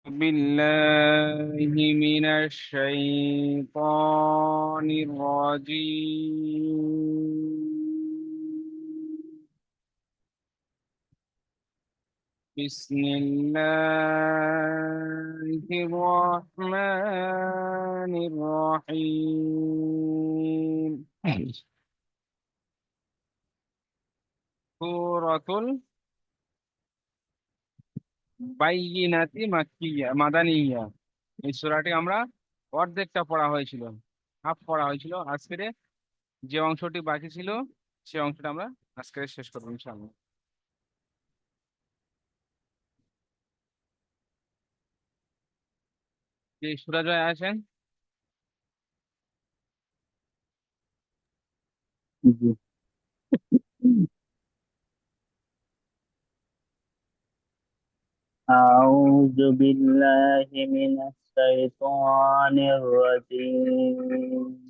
بالله من الشيطان الرجيم. بسم الله الرحمن الرحيم. سورة البينة مكية মাদানিয়া। এই সূরাটি আমরা অর্ধেকটা পড়া হয়েছিল, হাফ পড়া হয়েছিল। আজকের যে অংশটি বাকি ছিল সে অংশটা আমরা আজকে শেষ করবো ইনশাআল্লাহ। যে সূরা জয় আছেন। জি। أعوذ بالله من الشيطان الرجيم.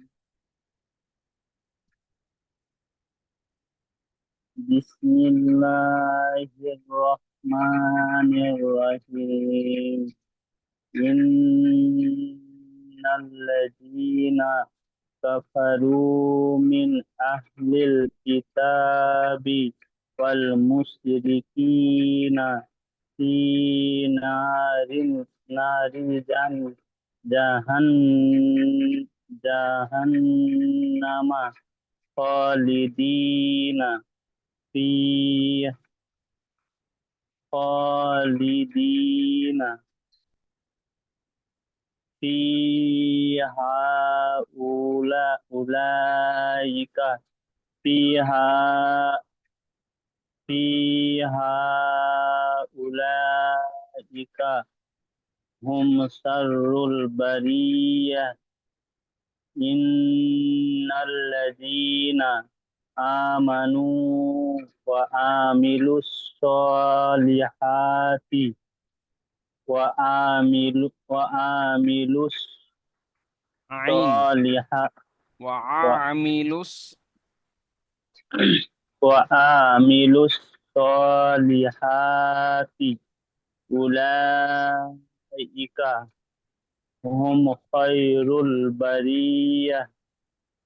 بسم الله الرحمن الرحيم. إن الذين كفروا من أهل الكتاب والمشركين في نار جهنم خالدين في خالدين فيها أولئك فيها فيها أولئك هم شر البرية. إن الذين آمنوا وعملوا الصالحات وعملوا আইন الصالحات وعاملوس وعملوا الصالحات أولئك هم خير البرية.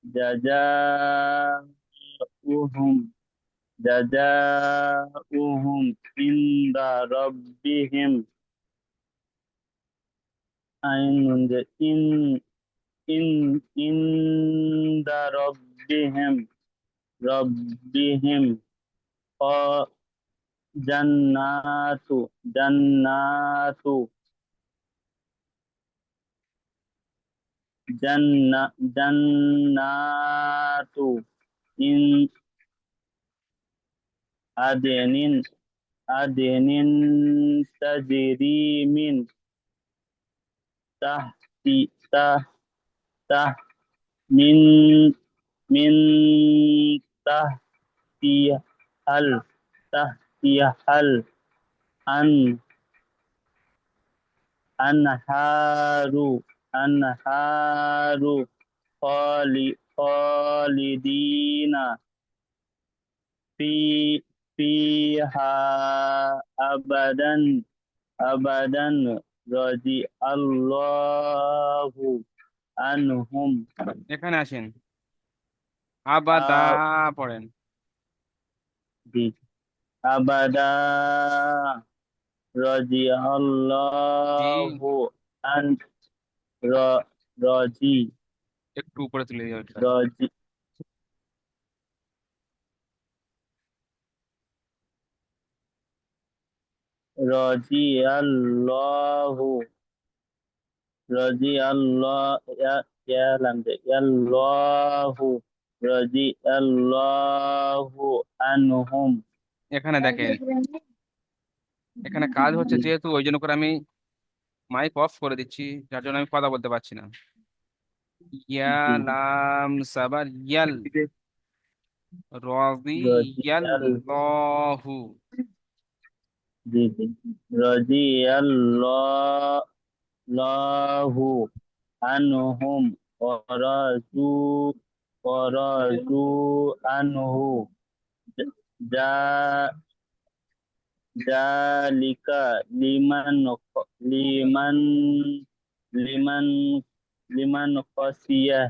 جزاؤهم جزاؤهم عند ربهم عند إن إن عند ربهم خ- جنات جنات جنات إن عدن عدن تجري من تحت تحت تحت من من تحتها تحتها الأن أنهار أنهار خالدين في فيها أبدا أبدا رضي الله عنهم. এখানে আসেন, আবাদা পড়েন। أبدا رضي জি, الله عن رضي একটু উপরে তুলে দিও এটা। رضي رضي الله رضي الله يا لمد يا الله رضي الله عنهم. এখানে দেখেন, এখানে কাজ হচ্ছে যেহেতু ওই জন্য করে আমি মাইক অফ করে দিচ্ছি, যার জন্য আমি কথা বলতে পারছি না। ইয়া লাম সাবার ইয়াল رضي রাদিয়াল্লাহু। رضي الله عنهم ورضوا ورضوا عنه. جاء জালিকা লিমান লিমান লিমান লিমান খসিয়া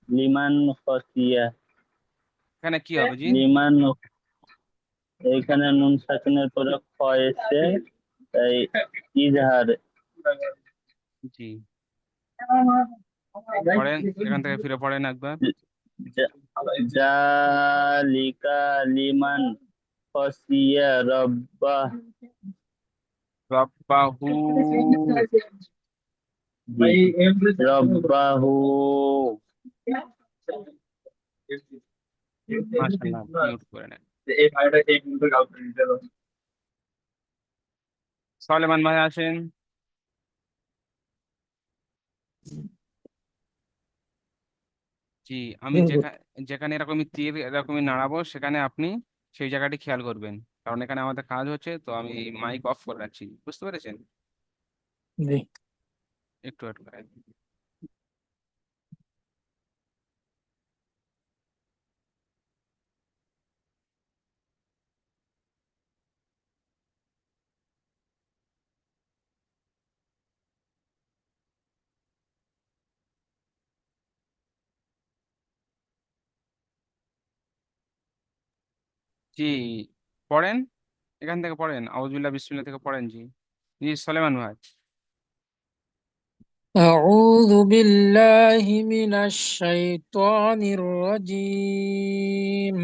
লিমান খসিয়া এখানে কি হবে জি? লিমান, এখানে নুন সাকিনের পরে খ এসে তাই ইজহার। জি, পড়েন, এখান থেকে ফিরে পড়েন একবার। জালিকা লিমান খসিয়া রব্বাহ। রব্বাহু। রব্বাহু। মাশাআল্লাহ, মিউট করে নেন। সলেমান ভাই আসেন। জি, আমি যেখানে এরকমই তীর এরকমই নাড়াবো সেখানে আপনি সেই জায়গাটি খেয়াল করবেন, কারণ এখানে আমাদের কাজ হচ্ছে, তো আমি মাইক অফ করে রাখছি, বুঝতে পেরেছেন? জি। একটু ওয়েট করেন। জি, পড়েন, এখান থেকে পড়েন, আউযুবিল্লাহ বিসমিল্লাহ থেকে পড়েন। জি জি, সলেমান ভাই। أعوذ بالله من الشيطان الرجيم.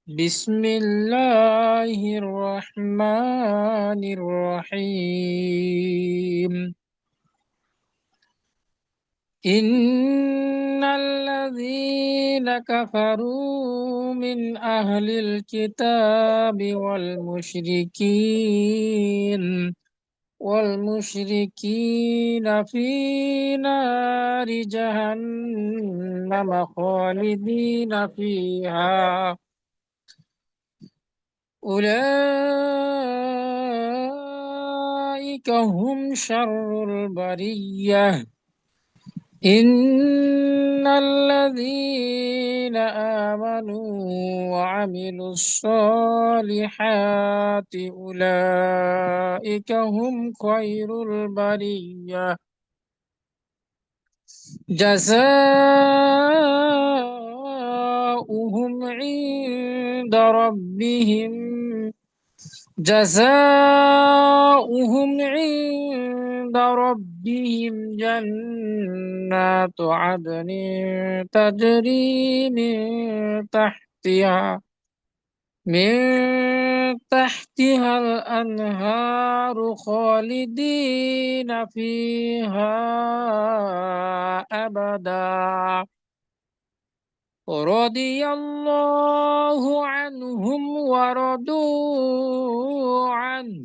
بسم الله الرحمن الرحيم. إن الذين كفروا من أهل الكتاب والمشركين في نار جهنم خالدين فيها. أولئك هم شر البرية. إن الذين آمنوا وعملوا الصالحات أولئك هم خير البرية. جزاؤهم عند ربهم جنات عدن تجري من تحتها الأنهار خالدين فيها أبدا. رضي الله عنهم ورضوا عنه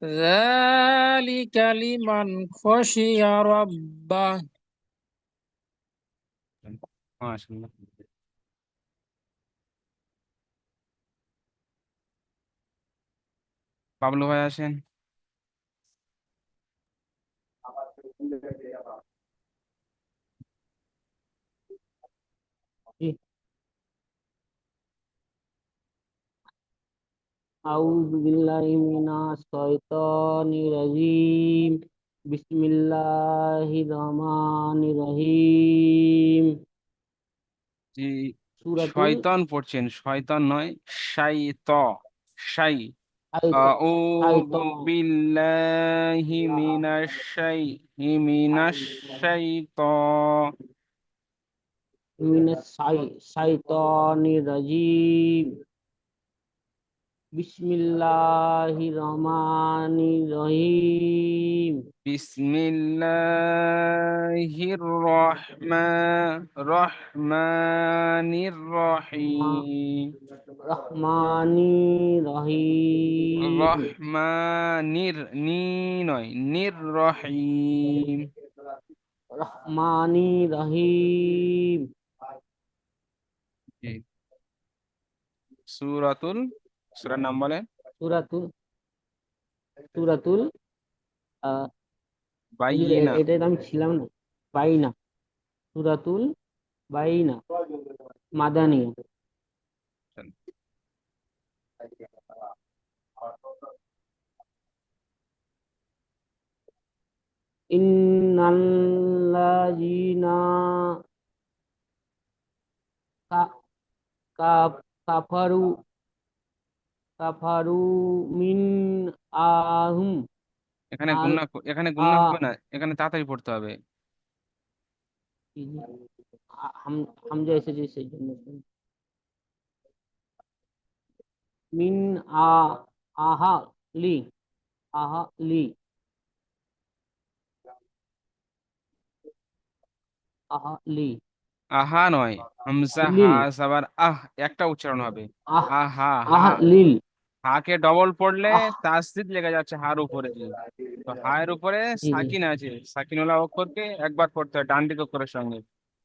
ذلك لمن خشي ربه. মাশাআল্লাহ। বাবলু ভাই আসেন। أعوذ بالله من الشيطان الرجيم. بسم الله الرحمن الرحيم. জি, সূরাতুল শয়তান পড়ছেন, শয়তান নয়, শাইত, শাই। শাইত আউযু বিল্লাহি মিনাশ শাইতা। মিনাশ শাইতানির রাজিম। বিসমিল্লাহির রহমানির রহিম। রহমানির রহিম। রহমানির রহিম। রহমানির, নি নয়, নির রহিম। রহমানির রহিম। জি, সূরাতুল, সূরার নাম বলেন। সূরাতুল সূরাতুল আহ হুজুর, বাইয়িনা। এটাই তো আমি ছিলাম না। বাইনা। সূরাতুল বাইনা, মাদানিয়া। ইন্নাল্লাযীনা কা- কাফারু কাফারু মিন আহুম এখানে আল গুন্না এখানে আ গুন্না হবে না, এখানে তাড়াতাড়ি পড়তে হবে। হামজা এসেছে সেই জন্য মিন আ আহা লি আহা লি আহা লি আহা নয়, হামজা হা লিল সাবার একটা উচ্চারণ হবে। আহ আহা হা, আহা লিল হাকে ডবল পড়লে আহ তাসদিদ লেগে যাচ্ছে হার উপরে দিয়ে। তো হায়ের উপরে জি জি সাকিন আছে, সাকিনওয়ালা অক্ষরকে একবার পড়তে হয় ডান দিক অক্ষরের সঙ্গে।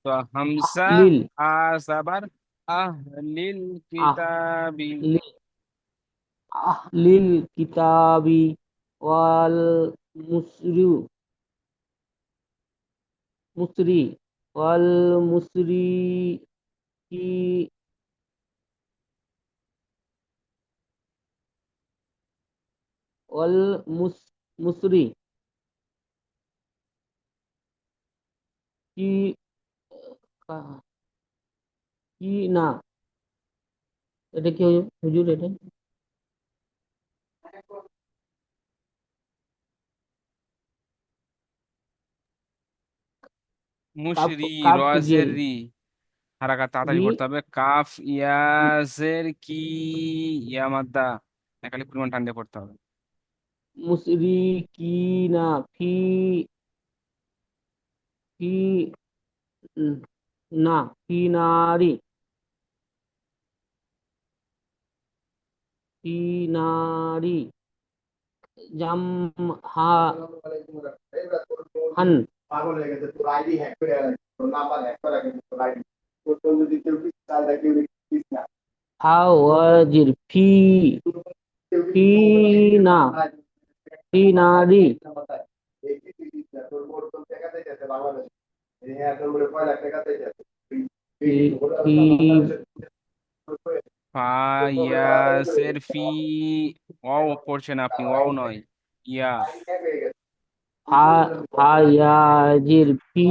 তো আহ হামজা লিল হা সাবার আহ লিল আহ কিতাবি। লিল লিল কিতাবি ওয়াল মুসরি মুসরি ওয়াল মুসরি কি ওয়াল মুসরি কি কি না এটা কি হুজুর এটা কাফ মুশরি, কাফ রজের জেল রি, হারাকাত তাড়াতাড়ি রি পড়তে হবে। কাফ ইয়াজের কি, ইয়া মাদ্দা একালি পরিমাণ টান দিয়ে পড়তে হবে। মুসরি কি না ফি ফি না ফি নারি ফি নারি জাম হা হান পাগল হয়ে গেছে তোর আইডি হ্যাক করে রাখছে তোর নাম্বার হ্যাক করা গেছে তোর আইডি তোর যদি কেউ কিছু চাল দেয় কেউ কিছু না হাওয়াজির ফি ফি না ফি নারি এই কিছু দিস না তোর মোট তোর টাকা দিয়ে যাচ্ছে বাংলাদেশ হ্যাঁ তোর বলে 5 লাখ টাকা দিয়ে যাচ্ছে ফি ফি ফা ইয়াসের ফি, ওয়াও পড়ছেন আপনি, ওয়াও নয় ইয়া। হায়াজির ফি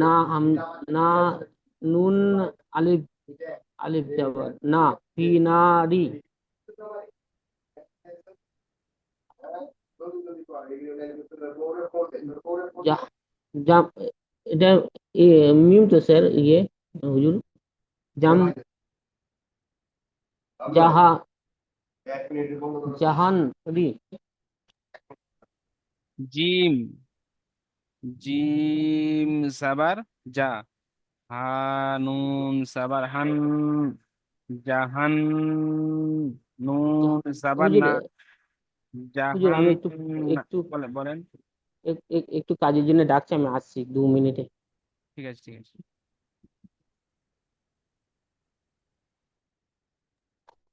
না না নুন আলিফ আলিফ জবর না ফি নারি যা জাম এটা মিম তো স্যার ইয়ে হুজুর জাম জাহা জাহান রি জিম, জিম সাবার যা, হানুন সাবার হান, জাহান, নুন সাবার হুজুর না, হুজুর জাহান আমি একটু না। একটু বলেন। একটু কাজের জন্য ডাকছি আমি আসছি 2 মিনিটে ঠিক আছে ঠিক আছে।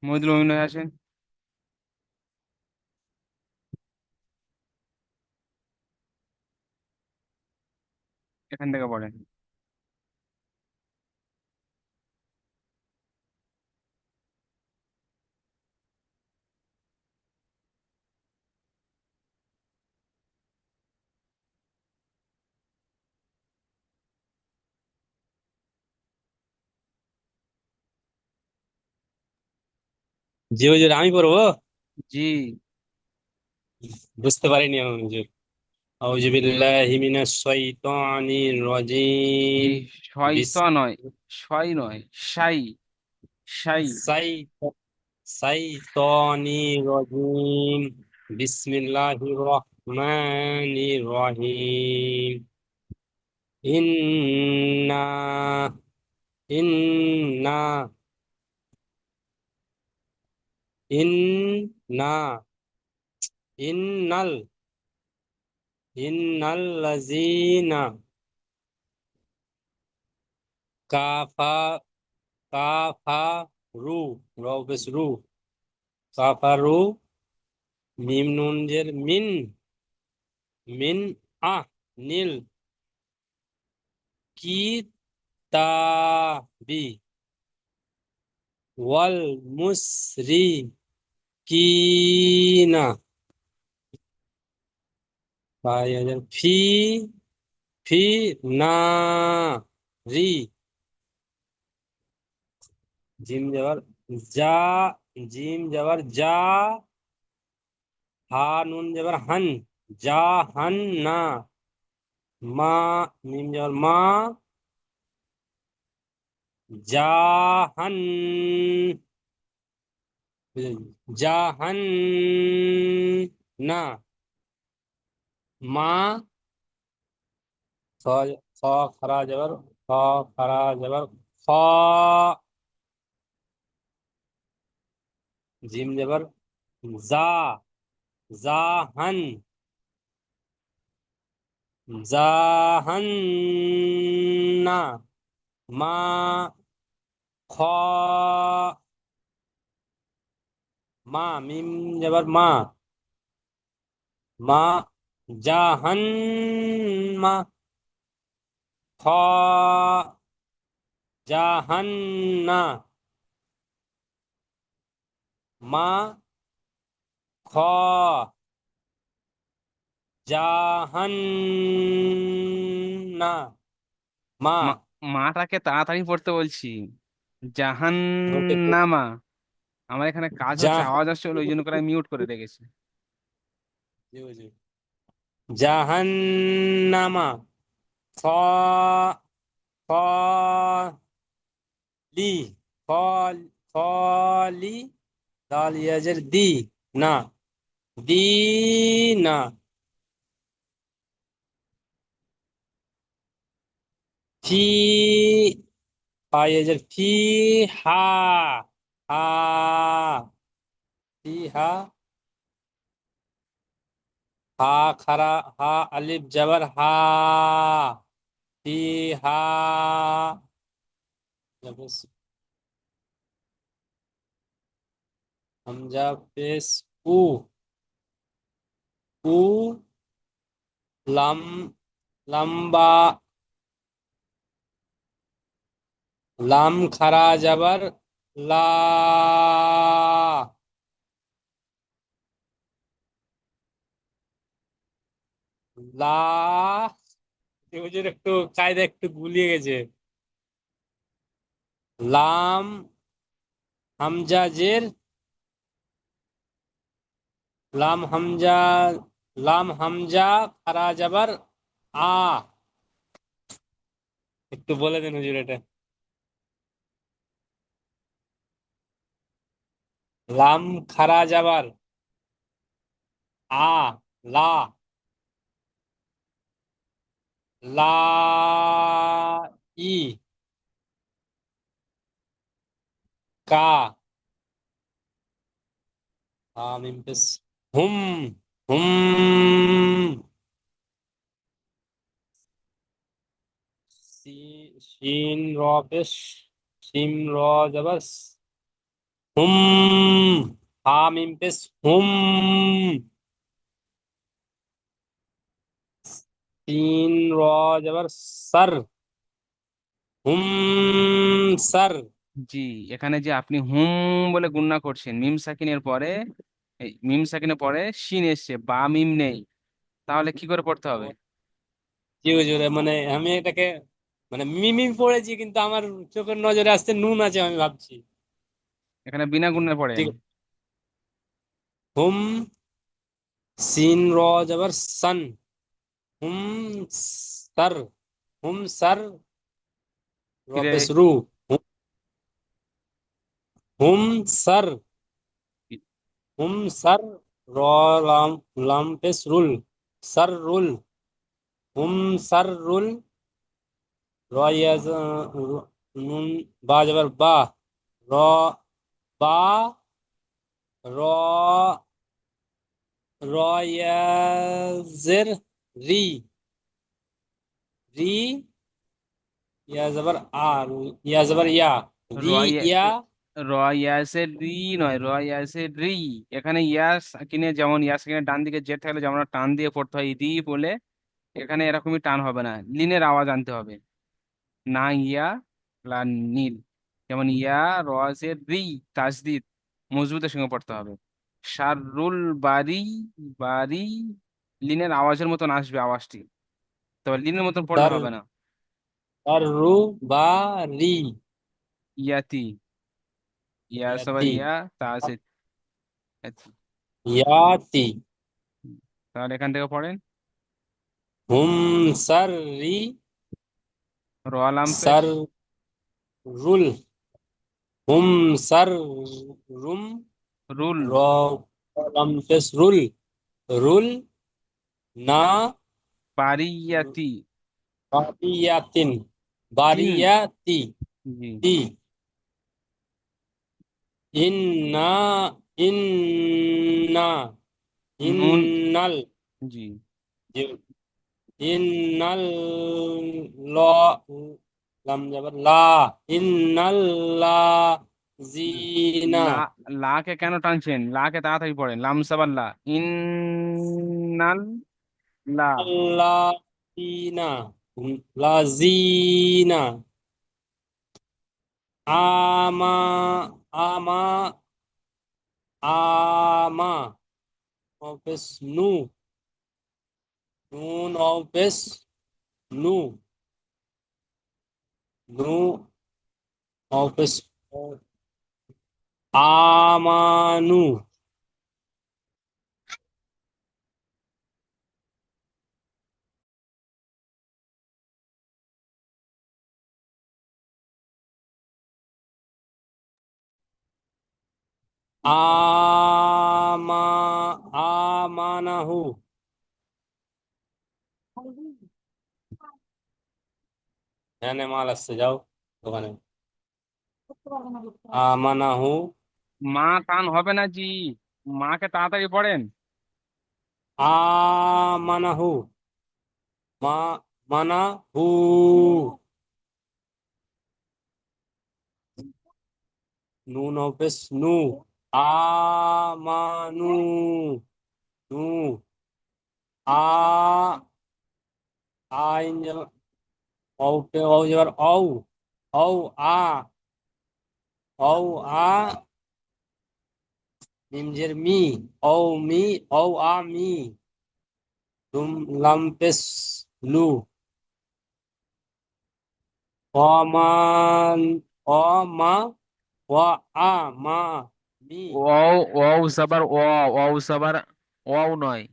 মহিদুল মমিন হয়ে আছেন, এখান থেকে পড়েন। জি হুজুর, আমি পড়বো। জি, বুঝতে পারিনি আমি হুজুর। আউযু বিল্লাহি মিনাশ শাইতানির জি, রাজিম। বিস শয়ত নয়, শয় নয়, শাই, শাই। সাই শাইতানির রাজিম। বিসমিল্লাহির রহমানির রহিম। ইন্না ইন্না ইন্না ইন্নাল ইন্নাল্লাযীনা কাফা কাফারু রু কাফারু মিম নুন জের মিন মিন নীল কিতাবি ওয়াল মুসরিকিনা ফি ফি না রি, জিম যাবার যা, জিম যাবার যা, হা নুন যাবার হান, যা হান না, মা মিম যাবার মা, জাহান, জাহান না, মা খ, খ খারা যাবার খ, খারা যাবার খ, জিম যাবার যা, জাহান, জাহান না, মা খ, মা মিম যাবার মা, মা জাহান মা, খ জাহান্না, মা খ জাহান্না, মা মাটাকে তাড়াতাড়ি পড়তে বলছি। ওকে জাহান্নামা। আমার এখানে কাজ যা হচ্ছে, আওয়াজ আসছে, ওই জন্য করে মিউট করে রেখেছি। জাহান্নামা, খ খ লি, খ খলি, দাল ইয়াজের দি না, দি না, ফি ফাইয়াজের ফি, হা হা, ফি হা, হা খারা হা আলিফ জাবার হা, ফি হা, হামজা পেশ উ, উ লাম, লাম্বা, লাম খারা যাবার লা, লা, একটু কায়দা একটু গুলিয়ে গেছে, লাম হামজা জের, লাম হামজা, লাম হামজা খারা যাবার আ, একটু বলে দিন হুজুর এটা। লাম খারা যাবার আ, লা, লা ই, কা, মিম পেশ হুম, হুম, শিন র পেশ, শিম র যাবার হুম, হা মিম পেশ হুম, তিন র যাবার সার, হুম সার, জি, এখানে যে আপনি হুম বলে গুণনা করছেন, মিম সাকিনের পরে, এই মিম সাকিনের পরে শিন এসছে, বা মিম নেই, তাহলে কি করে পড়তে হবে? জি হুজুর, মানে আমি এটাকে মানে মিমি পড়েছি, কিন্তু আমার চোখের নজরে আসছে নুন আছে, আমি ভাবছি। এখানে বিনা গুণে পড়েন। ঠিক আছে। হুম, সিন র যাবার সান, হুম সার, হুম সার, র কিরে, পেশ রু, হুম সার, হুম সার, র লাম, লাম পেশ রুল, সার রুল, হুম সার রুল, র ইয়াজ নুন বা যাবার বা, র বা, র, র ইয়াজের রি, রি ইয়া যাবার আর, ইয়া যাবার ইয়া, রি রয়, ইয়া, রয়াসের রি নয়, রয়াসের রি। এখানে ইয়াস কিনে, যেমন ইয়াস কিনে ডান দিকে জেড থাকলে যেমন টান দিয়ে পড়তে হয় রি বলে, এখানে এরকমই টান হবে না, লিনের আওয়াজ আনতে হবে। না ইয়া, লা নীল, যেমন ইয়া রসের রি, তাসদিদ মজবুতের সঙ্গে পড়তে হবে। শাররুল বারি, বারি লিনের আওয়াজের মতন আসবে আওয়াজটি, তবে লিনের মতন পড়লে তার হবে না। তাররু বা রি ইয়াতি, ইয়া সবার ইয়াতি ইয়া, তা আছে ইয়াতি। ইয়াতি তাহলে এখান থেকে পড়েন, হুম সাররি রোয়ালাম পেশ, সার রুল হুম সার রুম রুল, রম পেশ রুল রুল না বারিয়াতি, বারিয়াতিন তিন, বারিয়াতি জি, তি ইন্না ইন্না নুন, ইন্নাল জি, ইন্নাল ল লাম যাবার লা ইন্নাল লা জিনা লা, লাকে কেন টানছেন? লাকে তাড়াতাড়ি পড়েন, লাম সাবার লা, ইন্নাল লা, লাজিনা লাজিনা আমা আমা আমা অফিস নু নুন অফিস নু নু অফিস আমানু আমা আমানাহু এখানে মাল আসছে যাও দোকানে আমানাহু মা টান হবে না জি, মাকে তাড়াতাড়ি পড়েন, আমানাহু মা মানাহু নুন অফিস নু আমানু নু আ আইন ঔ পে ঔ যাবার ঔ ঔ আ ঔ আ মিমজের মি ঔ মি ঔ আ মি তুম লাম্পেস লু অমান অমা ওয়া আ মা মি ওয়াও, ওয়াও সাবার ওয়া, ওয়াও সাবার ওয়াও নয়,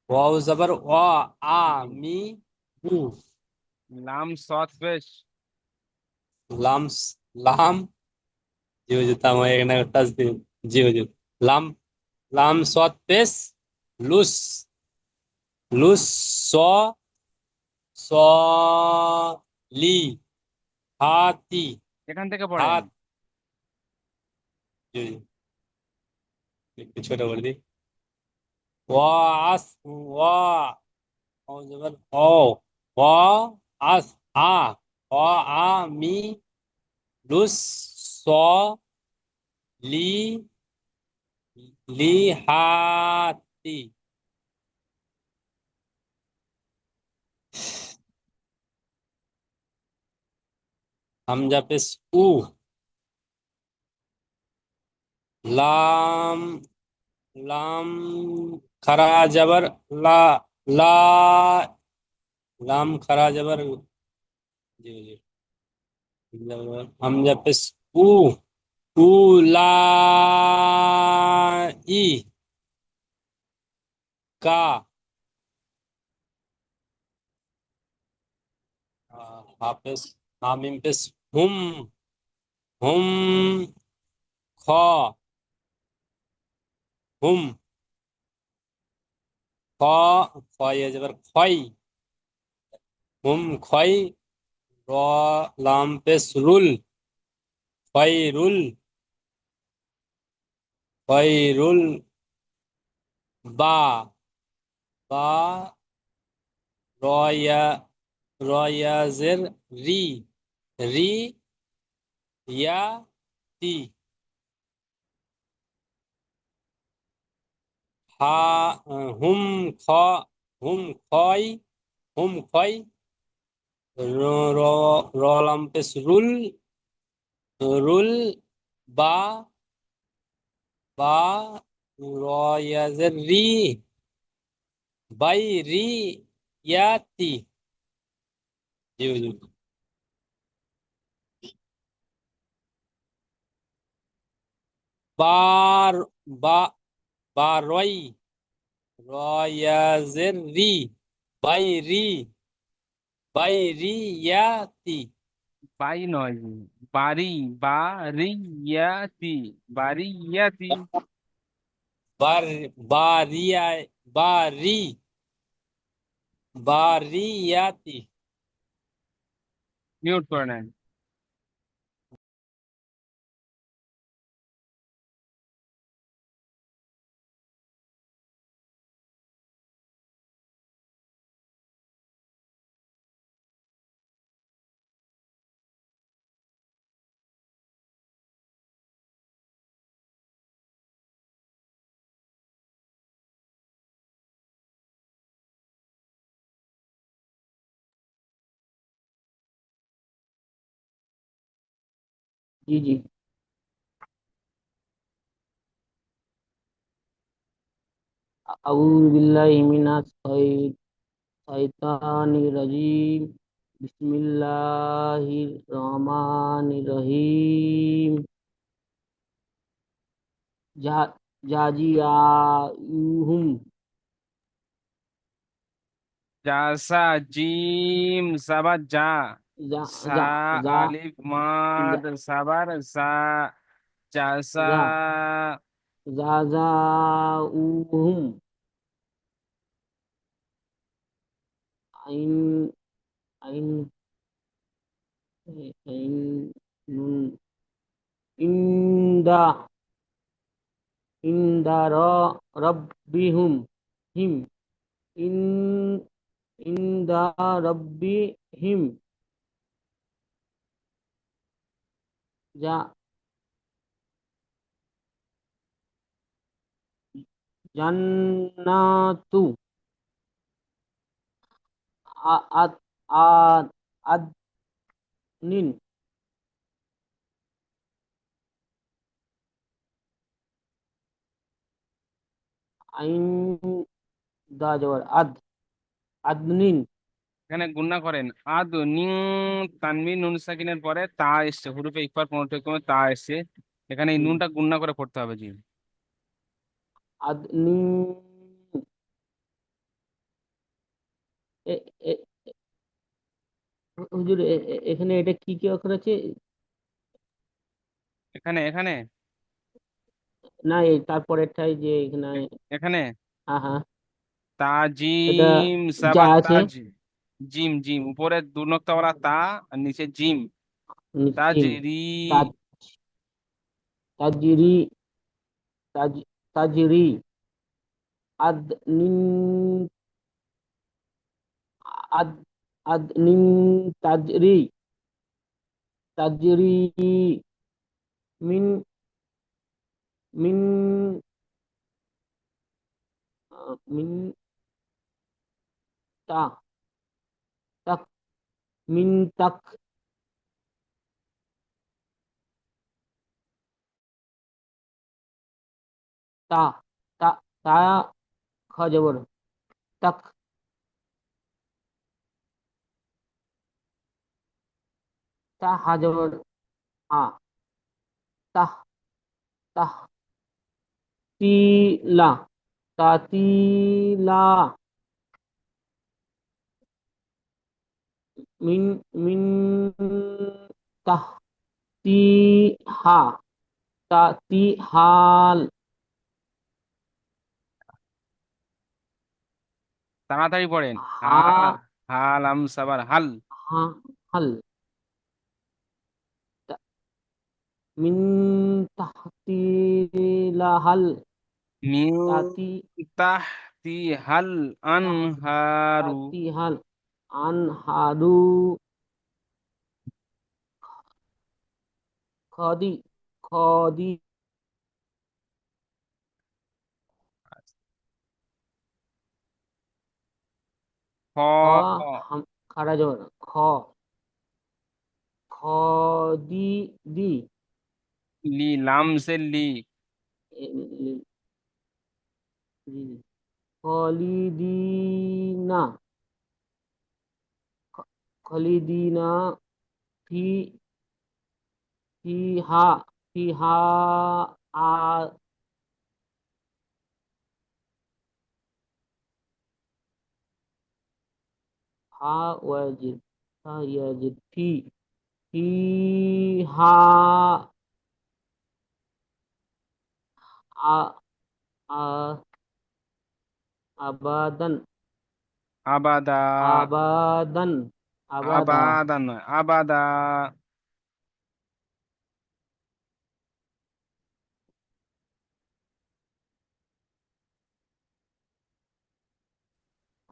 ওয়াও জবর ওয়া আ জি, মি মু লাম সৎ পেশ, লামস লাম জি হুজুর তাম এখানে টাচ দিন জি হুজুর লাম লাম সৎ পেস লুস লুস স স লি হাতি এখান থেকে পড়েন, হাত জি হুজুর, একটু ছোট করে দিই ওয়া আস ওয়া ও জবর ও ওয়া আস আ ওয়া আ মি লুস স লি লি হাতি হামজা পেশ উ লাম লাম খারা জবর লা লা লাম খারা জবর জি জি হামজা পেশ উ উ লা ই কা হাফেজ হামিম পেশ হুম হুম খ হুম খ খয় জবর খয় হুম খয় র লাম পেশ রুল খয়রুল খয়রুল বা বা রয়া রয়াজের রি রি ইয়া তি হা হুম খ হুম খয় হুম খয় র র রলাম পেশ রুল রুল বা বা রয়াজের রি বাইরিয়াতি। জি হুজুর। বার বা বারই রয়াজের রি বাইরি বাইরিয়াতি। বাই নয়, বাড়ি, বারিয়াতি, বারিয়াতি। বার বারিয়া বারি বারিয়াতি। মিউট করে নেন। জি জি। আউযু বিল্লাহি মিনাশ শাইতানির রাজিম। বিসমিল্লাহির রহমানির রহিম। জাজিয়াহুম। জাসা, জিম সাবার যা, যা সা যা যা আলিফ মাদ যা সাবার সা, জাসা। যা জাযাউহুম। আইন আইন আইন নুন ইন্দা ইন্দা রব্বিহুম হিম ইন ইন্দা রব্বিহিম। যা জান্নাতু আদ আদ আদনিন। আইন দা জবর আদ আদনিন। এখানে গুণনা করেন, আদ নিং, তানবিন নুন সাকিনের পরে তা এসছে, হুরুফে ইকফার পনেরো তা এসছে। এখানে এই নুনটা গুণনা করে পড়তে হবে জি। আদনিন। এ এ হুজুর এখানে এটা কি কি অক্ষর আছে? এখানে এখানে না এই তারপরেরটাই যে এখানে। এখানে হ্যাঁ হ্যাঁ। এটা তাজিম যা সাবার আছে তাজ, জিম জিম, উপরে দু নক্তাওয়ালা তা আর নিচে জিম। জিম। তাজরি, তাজ তাজরি তাজ তাজরি আদনিন আদ আদনিন তাজরি তাজরি মিন মিন মিন তা তাক মিন তাক তা তা তা খ জবর তাক তা হা জবর আ তাহ তাহ তিলা তাতিলা মিন মিন তাহ তিহা তাতিহাল। তাড়াতাড়ি পড়েন। হা, হা হালাম সাবার হাল, হা হাল মিন তাহতিলাহাল মিউ তাতি তাহতি হাল আনহারু। তাতিহাল আনহারু খদি খদি খ, খ খারা জবর খ খদি দি লি লাম সে লি, এ- লি- লি- খলিদিনা খলিদিনা ফি ফিহা ফিহা আ হা ওয়াজিদ হা ইয়াজিদ ফিহা আ আ আবাদান আবাদা, আবাদান আবাদা আবাদা নয়, আবাদা।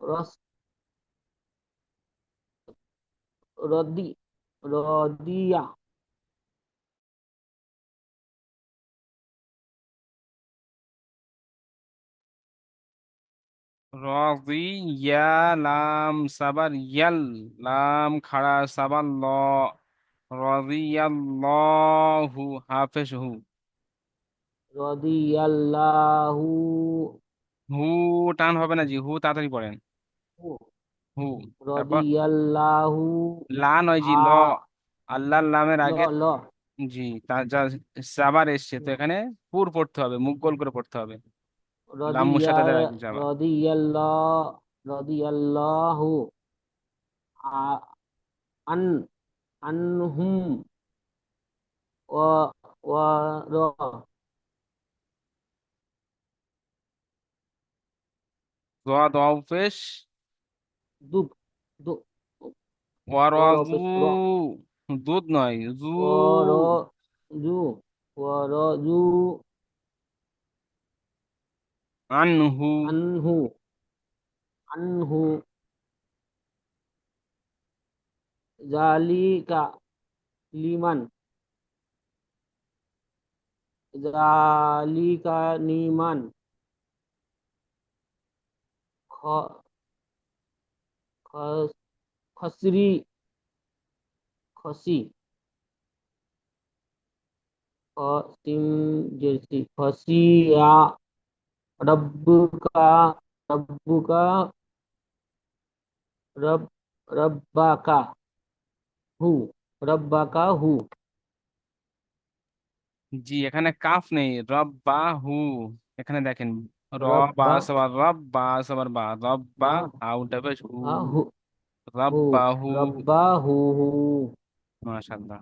রস রদি রদিয়া রদিয়া, লাম সাবার ইয়াল, লাম খাড়া সাবার ল, রদিয়াল্লাহু, হাফেজ হু, রদিয়াল্লাহু হু টান হবে না জি, হু তাড়াতাড়ি পড়েন, হু। তারপর রদিয়াল্লাহু লা নয় জি, আ ল, আল্লাহর লামের ল আগে ল জি তা যা সাবার এসছে, তো এখানে পুর পড়তে হবে, মুখ গোল করে পড়তে হবে, লাম্মুর রদিয়া সাথে যাবা। রদিয়াল্লাহ রদিয়াল্লাহু আ- আন আনহুম ওয়া ওয়া র দোয়া দোয়া পেশ, দুধ দু ওয়ারাজু, পেশ র দুধ নয়, জু, ওর জু ওর জু আনহু, আনহু আনহু জালিকা লিমান জালিকা নিমান খ খ- খসরি খসি খসিম জেরসি খসিয়া রব্বুকা রব্বুকা রব রব্বাকা হু রব্বাকা হু জি এখানে কাফ নেই, রব বা হু, এখানে দেখেন, র বা রব্বা সবার রব, বা সবার বা, রব বা, বা আউটা পেশ হু, হু রব হু বা হু, রব্বা হু হু মাশাআল্লাহ।